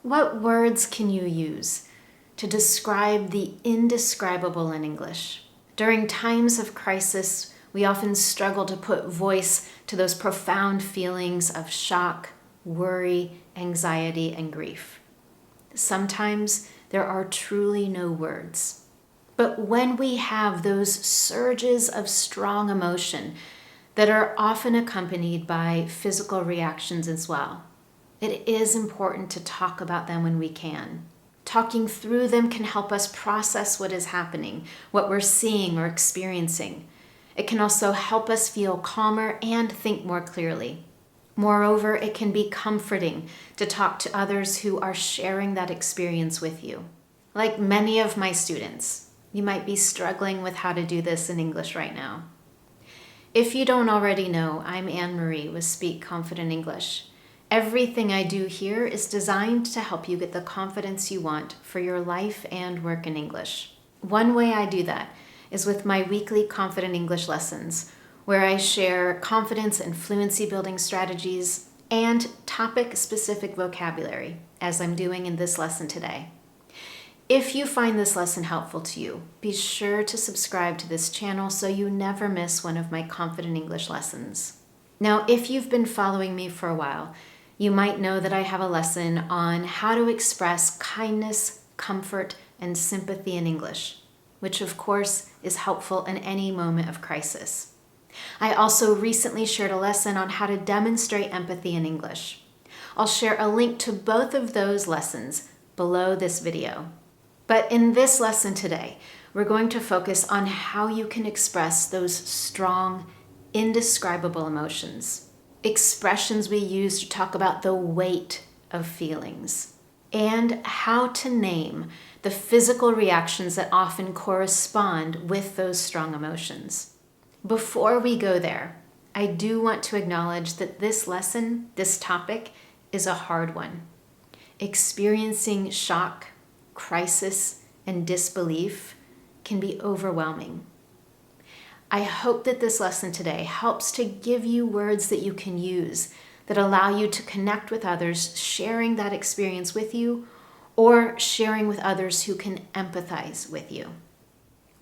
What words can you use to describe the indescribable in English? During times of crisis, we often struggle to put voice to those profound feelings of shock, worry, anxiety, and grief. Sometimes there are truly no words. But when we have those surges of strong emotion that are often accompanied by physical reactions as well, it is important to talk about them when we can. Talking through them can help us process what is happening, what we're seeing or experiencing. It can also help us feel calmer and think more clearly. Moreover, it can be comforting to talk to others who are sharing that experience with you. Like many of my students, you might be struggling with how to do this in English right now. If you don't already know, I'm Anne-Marie with Speak Confident English. Everything I do here is designed to help you get the confidence you want for your life and work in English. One way I do that is with my weekly Confident English lessons, where I share confidence and fluency building strategies and topic-specific vocabulary, as I'm doing in this lesson today. If you find this lesson helpful to you, be sure to subscribe to this channel so you never miss one of my Confident English lessons. Now, if you've been following me for a while, you might know that I have a lesson on how to express kindness, comfort, and sympathy in English, which of course is helpful in any moment of crisis. I also recently shared a lesson on how to demonstrate empathy in English. I'll share a link to both of those lessons below this video. But in this lesson today, we're going to focus on how you can express those strong, indescribable emotions, expressions we use to talk about the weight of feelings, and how to name the physical reactions that often correspond with those strong emotions. Before we go there, I do want to acknowledge that this lesson, this topic, is a hard one. Experiencing shock, crisis, and disbelief can be overwhelming. I hope that this lesson today helps to give you words that you can use that allow you to connect with others sharing that experience with you or sharing with others who can empathize with you.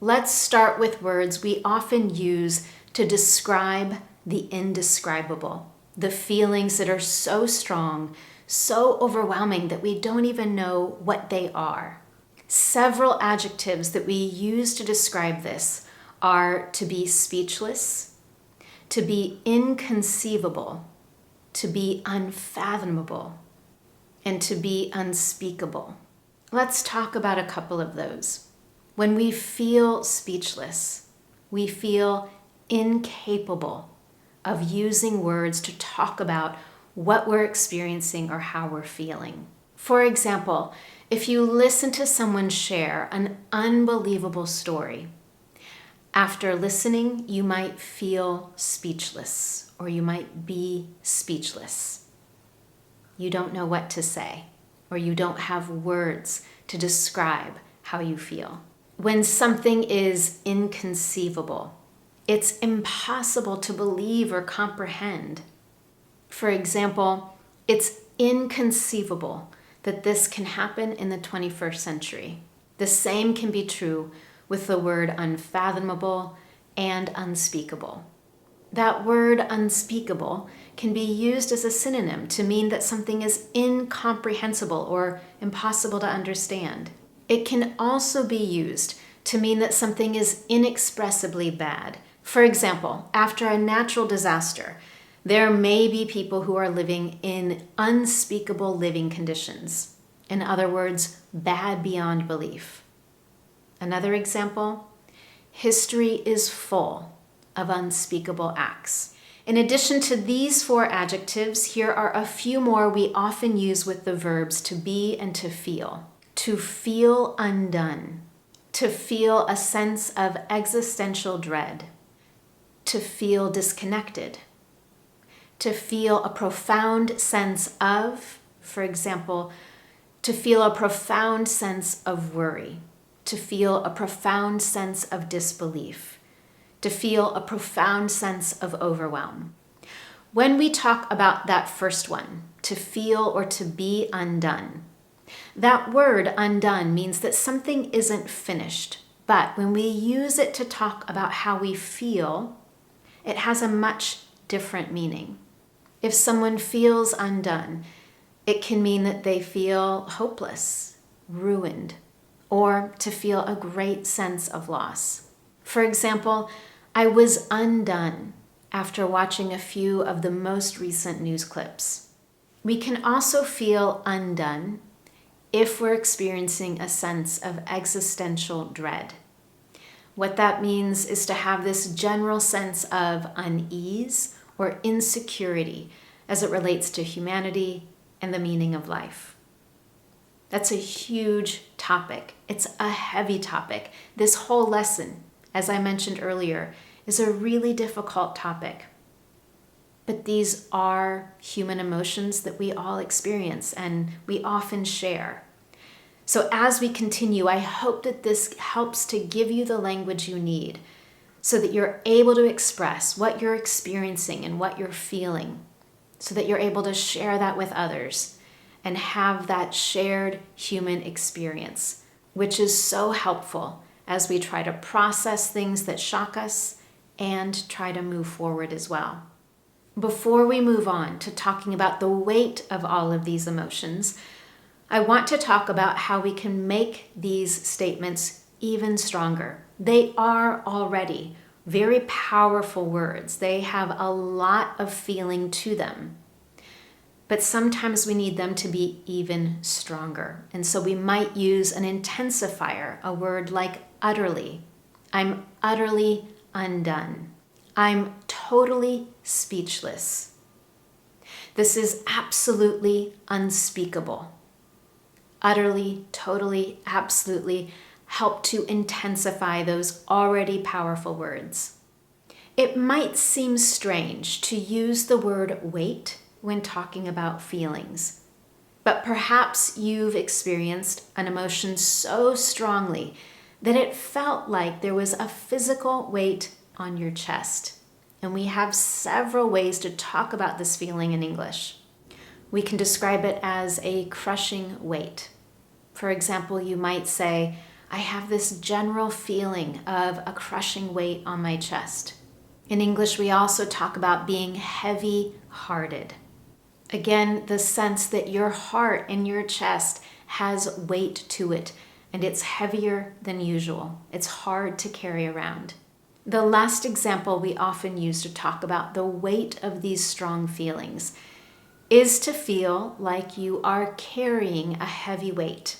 Let's start with words we often use to describe the indescribable, the feelings that are so strong, so overwhelming that we don't even know what they are. Several adjectives that we use to describe this are to be speechless, to be inconceivable, to be unfathomable, and to be unspeakable. Let's talk about a couple of those. When we feel speechless, we feel incapable of using words to talk about what we're experiencing or how we're feeling. For example, if you listen to someone share an unbelievable story, after listening, you might feel speechless, or you might be speechless. You don't know what to say, or you don't have words to describe how you feel. When something is inconceivable, it's impossible to believe or comprehend. For example, it's inconceivable that this can happen in the 21st century. The same can be true with the word unfathomable and unspeakable. That word unspeakable can be used as a synonym to mean that something is incomprehensible or impossible to understand. It can also be used to mean that something is inexpressibly bad. For example, after a natural disaster, there may be people who are living in unspeakable living conditions. In other words, bad beyond belief. Another example, history is full of unspeakable acts. In addition to these 4 adjectives, here are a few more we often use with the verbs to be and to feel. To feel undone, to feel a sense of existential dread, to feel disconnected, to feel a profound sense of, for example, to feel a profound sense of worry, to feel a profound sense of disbelief, to feel a profound sense of overwhelm. When we talk about that first one, to feel or to be undone, That word undone means that something isn't finished, but when we use it to talk about how we feel, it has a much different meaning. If someone feels undone, it can mean that they feel hopeless, ruined, or to feel a great sense of loss. For example, I was undone after watching a few of the most recent news clips. We can also feel undone if we're experiencing a sense of existential dread. What that means is to have this general sense of unease or insecurity as it relates to humanity and the meaning of life. That's a huge topic. It's a heavy topic. This whole lesson, as I mentioned earlier, is a really difficult topic. But these are human emotions that we all experience and we often share. So as we continue, I hope that this helps to give you the language you need so that you're able to express what you're experiencing and what you're feeling, so that you're able to share that with others and have that shared human experience, which is so helpful as we try to process things that shock us and try to move forward as well. Before we move on to talking about the weight of all of these emotions, I want to talk about how we can make these statements even stronger. They are already very powerful words. They have a lot of feeling to them. But sometimes we need them to be even stronger. And so we might use an intensifier, a word like utterly. I'm utterly undone. I'm totally speechless. This is absolutely unspeakable. Utterly, totally, absolutely help to intensify those already powerful words. It might seem strange to use the word weight when talking about feelings, but perhaps you've experienced an emotion so strongly that it felt like there was a physical weight on your chest. And we have several ways to talk about this feeling in English. We can describe it as a crushing weight. For example, you might say, I have this general feeling of a crushing weight on my chest. In English, we also talk about being heavy-hearted. Again, the sense that your heart and your chest has weight to it, and it's heavier than usual. It's hard to carry around. The last example we often use to talk about the weight of these strong feelings is to feel like you are carrying a heavy weight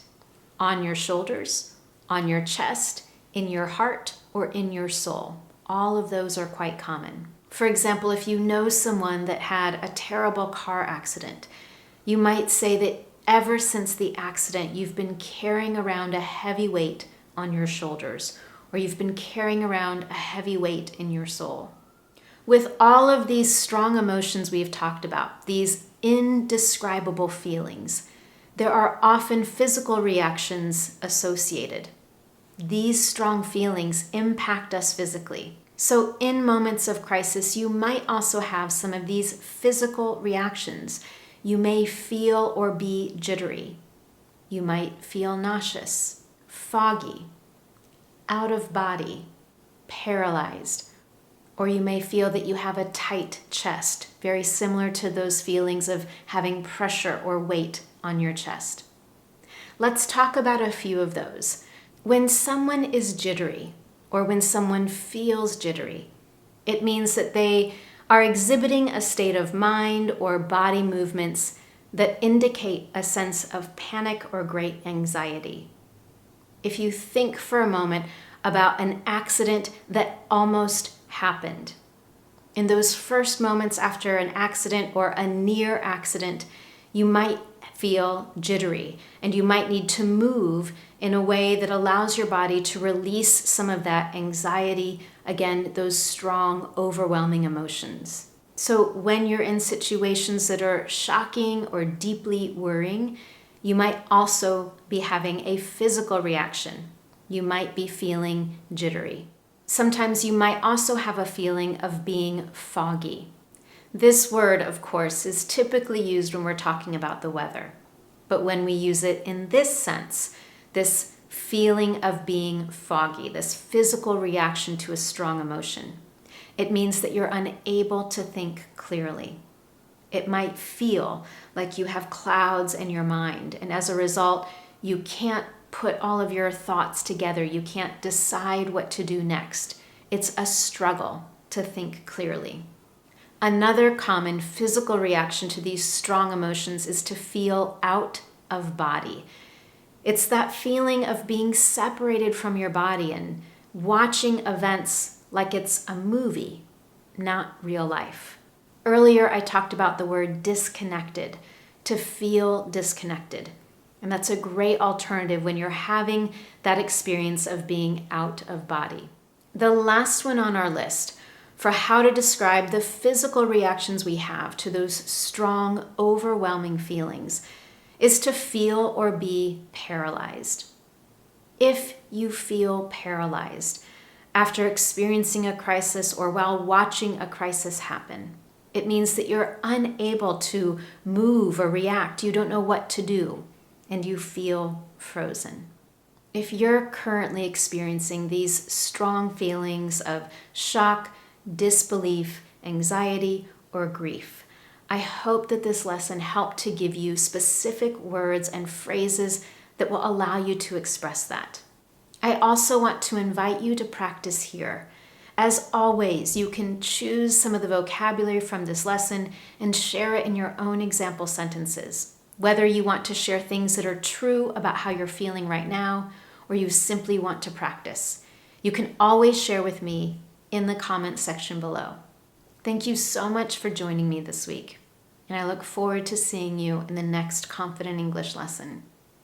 on your shoulders, on your chest, in your heart, or in your soul. All of those are quite common. For example, if you know someone that had a terrible car accident, you might say that ever since the accident, you've been carrying around a heavy weight on your shoulders, or you've been carrying around a heavy weight in your soul. With all of these strong emotions we've talked about, these indescribable feelings, there are often physical reactions associated. These strong feelings impact us physically. So in moments of crisis, you might also have some of these physical reactions. You may feel or be jittery. You might feel nauseous, foggy, out of body, paralyzed, or you may feel that you have a tight chest, very similar to those feelings of having pressure or weight on your chest. Let's talk about a few of those. When someone is jittery, or when someone feels jittery, it means that they are exhibiting a state of mind or body movements that indicate a sense of panic or great anxiety. If you think for a moment about an accident that almost happened, in those first moments after an accident or a near accident, you might feel jittery and you might need to move in a way that allows your body to release some of that anxiety, again, those strong, overwhelming emotions. So when you're in situations that are shocking or deeply worrying, you might also be having a physical reaction. You might be feeling jittery. Sometimes you might also have a feeling of being foggy. This word, of course, is typically used when we're talking about the weather. but when we use it in this sense, this feeling of being foggy, this physical reaction to a strong emotion, it means that you're unable to think clearly. It might feel like you have clouds in your mind, and as a result, you can't put all of your thoughts together. You can't decide what to do next. It's a struggle to think clearly. Another common physical reaction to these strong emotions is to feel out of body. It's that feeling of being separated from your body and watching events like it's a movie, not real life. Earlier, I talked about the word disconnected, to feel disconnected. And that's a great alternative when you're having that experience of being out of body. The last one on our list for how to describe the physical reactions we have to those strong, overwhelming feelings is to feel or be paralyzed. If you feel paralyzed after experiencing a crisis or while watching a crisis happen, it means that you're unable to move or react. You don't know what to do, and you feel frozen. If you're currently experiencing these strong feelings of shock, disbelief, anxiety, or grief, I hope that this lesson helped to give you specific words and phrases that will allow you to express that. I also want to invite you to practice here. As always, you can choose some of the vocabulary from this lesson and share it in your own example sentences. Whether you want to share things that are true about how you're feeling right now, or you simply want to practice, you can always share with me in the comments section below. Thank you so much for joining me this week, and I look forward to seeing you in the next Confident English lesson.